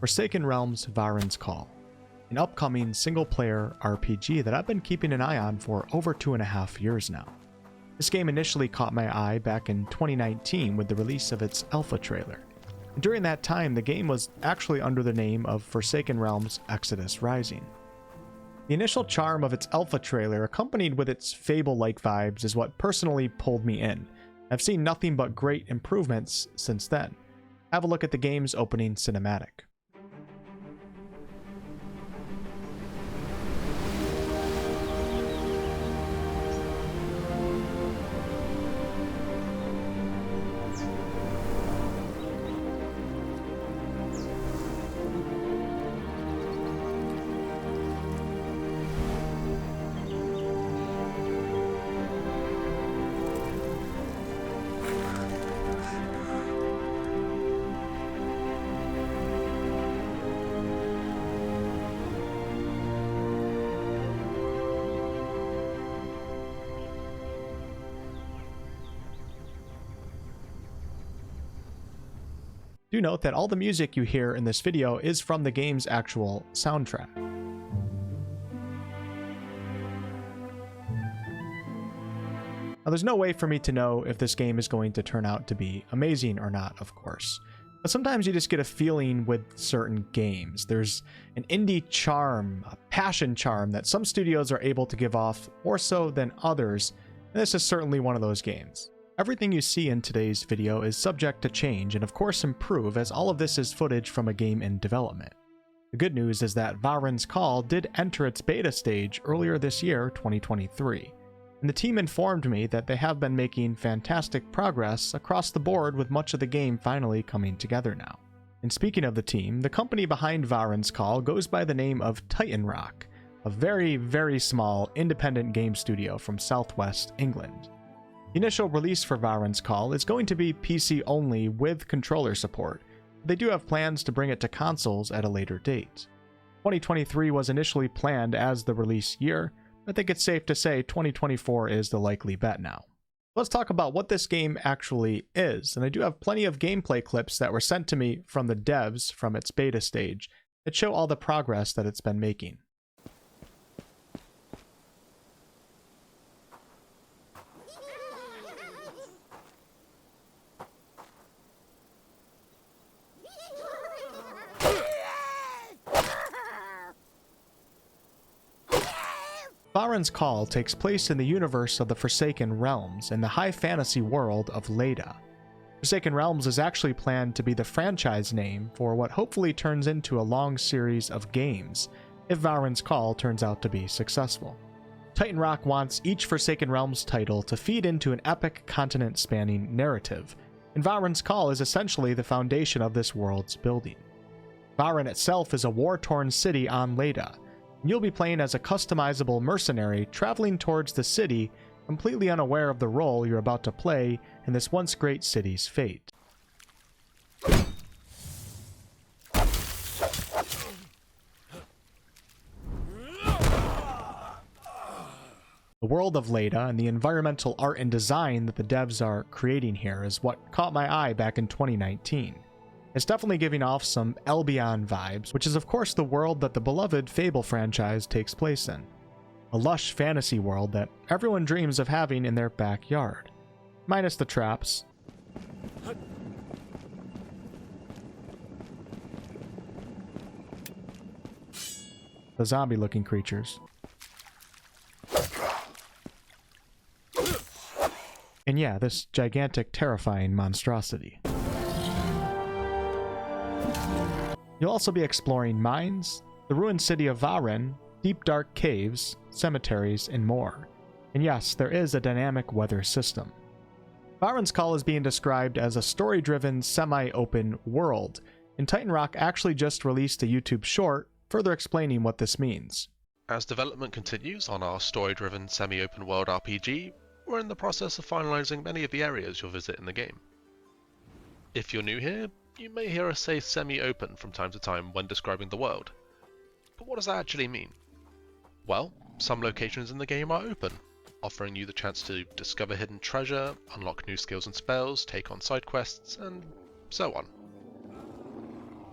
Forsaken Realms Vahrin's Call, an upcoming single-player RPG that I've been keeping an eye on for over 2.5 years now. This game initially caught my eye back in 2019 with the release of its alpha trailer. And during that time, the game was actually under the name of Forsaken Realms Exodus Rising. The initial charm of its alpha trailer, accompanied with its fable-like vibes, is what personally pulled me in. I've seen nothing but great improvements since then. Have a look at the game's opening cinematic. Do note that all the music you hear in this video is from the game's actual soundtrack. Now, there's no way for me to know if this game is going to turn out to be amazing or not, of course. But sometimes you just get a feeling with certain games. There's an indie charm, a passion charm that some studios are able to give off more so than others, and this is certainly one of those games. Everything you see in today's video is subject to change and of course improve, as all of this is footage from a game in development. The good news is that Vahrin's Call did enter its beta stage earlier this year, 2023, and the team informed me that they have been making fantastic progress across the board, with much of the game finally coming together now. And speaking of the team, the company behind Vahrin's Call goes by the name of Titan Rock, a very, very small independent game studio from southwest England. The initial release for Vahrin's Call is going to be PC only with controller support. They do have plans to bring it to consoles at a later date. 2023 was initially planned as the release year. I think it's safe to say 2024 is the likely bet now. Let's talk about what this game actually is, and I do have plenty of gameplay clips that were sent to me from the devs from its beta stage that show all the progress that it's been making. Vahrin's Call takes place in the universe of the Forsaken Realms in the high fantasy world of Leda. Forsaken Realms is actually planned to be the franchise name for what hopefully turns into a long series of games, if Vahrin's Call turns out to be successful. Titan Rock wants each Forsaken Realms title to feed into an epic continent-spanning narrative, and Vahrin's Call is essentially the foundation of this world's building. Vahrin itself is a war-torn city on Leda. You'll be playing as a customizable mercenary traveling towards the city, completely unaware of the role you're about to play in this once great city's fate. The world of Leda and the environmental art and design that the devs are creating here is what caught my eye back in 2019. It's definitely giving off some Albion vibes, which is of course the world that the beloved Fable franchise takes place in. A lush fantasy world that everyone dreams of having in their backyard. Minus the traps. The zombie-looking creatures. And yeah, this gigantic, terrifying monstrosity. You'll also be exploring mines, the ruined city of Vahrin, deep dark caves, cemeteries, and more. And yes, there is a dynamic weather system. Vahrin's Call is being described as a story-driven, semi-open world, and Titan Rock actually just released a YouTube short further explaining what this means. As development continues on our story-driven, semi-open world RPG, we're in the process of finalizing many of the areas you'll visit in the game. If you're new here, you may hear us say semi-open from time to time when describing the world. But what does that actually mean? Well, some locations in the game are open, offering you the chance to discover hidden treasure, unlock new skills and spells, take on side quests, and so on.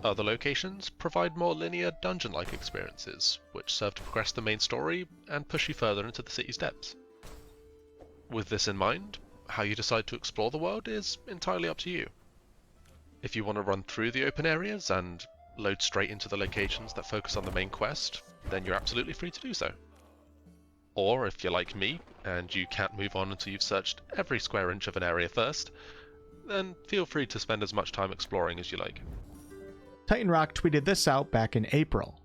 Other locations provide more linear dungeon-like experiences, which serve to progress the main story and push you further into the city's depths. With this in mind, how you decide to explore the world is entirely up to you. If you want to run through the open areas and load straight into the locations that focus on the main quest, then you're absolutely free to do so. Or if you're like me, and you can't move on until you've searched every square inch of an area first, then feel free to spend as much time exploring as you like. Titan Rock tweeted this out back in April.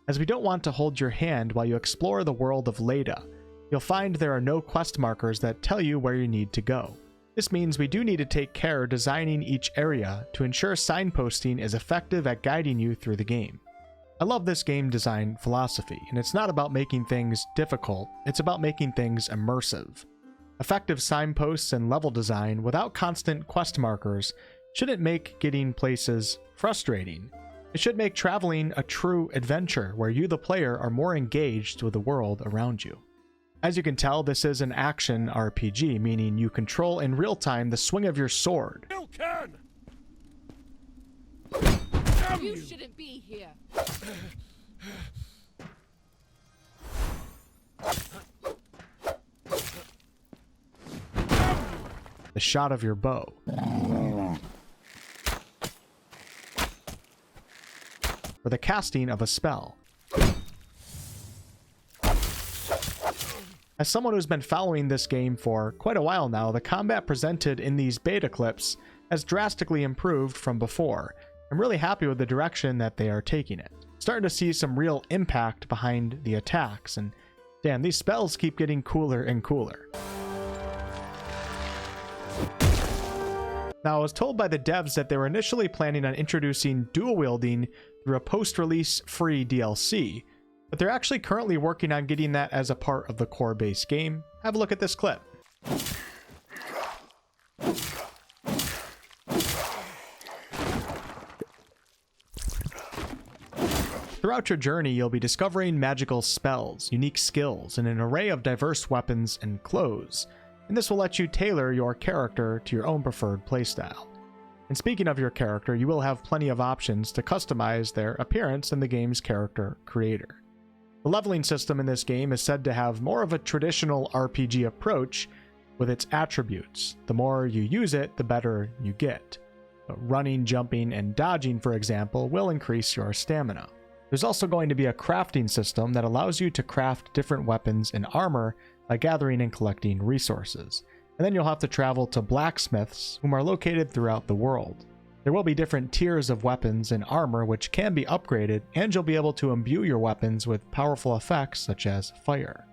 As we don't want to hold your hand while you explore the world of Leda, you'll find there are no quest markers that tell you where you need to go. This means we do need to take care designing each area to ensure signposting is effective at guiding you through the game. I love this game design philosophy, and it's not about making things difficult, it's about making things immersive. Effective signposts and level design without constant quest markers shouldn't make getting places frustrating. It should make traveling a true adventure where you, the player, are more engaged with the world around you. As you can tell, this is an action RPG, meaning you control in real time the swing of your sword. You can! You shouldn't be here. The shot of your bow. Or the casting of a spell. As someone who's been following this game for quite a while now, the combat presented in these beta clips has drastically improved from before. I'm really happy with the direction that they are taking it. Starting to see some real impact behind the attacks, and damn, these spells keep getting cooler and cooler. Now, I was told by the devs that they were initially planning on introducing dual wielding through a post-release free DLC, but they're actually currently working on getting that as a part of the core base game. Have a look at this clip. Throughout your journey, you'll be discovering magical spells, unique skills, and an array of diverse weapons and clothes, and this will let you tailor your character to your own preferred playstyle. And speaking of your character, you will have plenty of options to customize their appearance in the game's character creator. The leveling system in this game is said to have more of a traditional RPG approach with its attributes. The more you use it, the better you get. But running, jumping, and dodging, for example, will increase your stamina. There's also going to be a crafting system that allows you to craft different weapons and armor by gathering and collecting resources. And then you'll have to travel to blacksmiths, whom are located throughout the world. There will be different tiers of weapons and armor which can be upgraded, and you'll be able to imbue your weapons with powerful effects such as fire.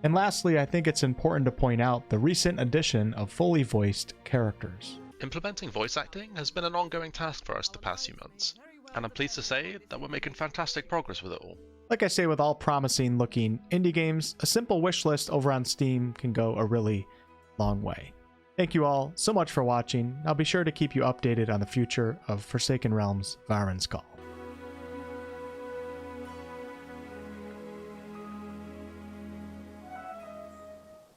And lastly, I think it's important to point out the recent addition of fully voiced characters. Implementing voice acting has been an ongoing task for us the past few months, and I'm pleased to say that we're making fantastic progress with it all. Like I say with all promising looking indie games, a simple wish list over on Steam can go a really long way. Thank you all so much for watching. I'll be sure to keep you updated on the future of Forsaken Realms' Vahrin's Call.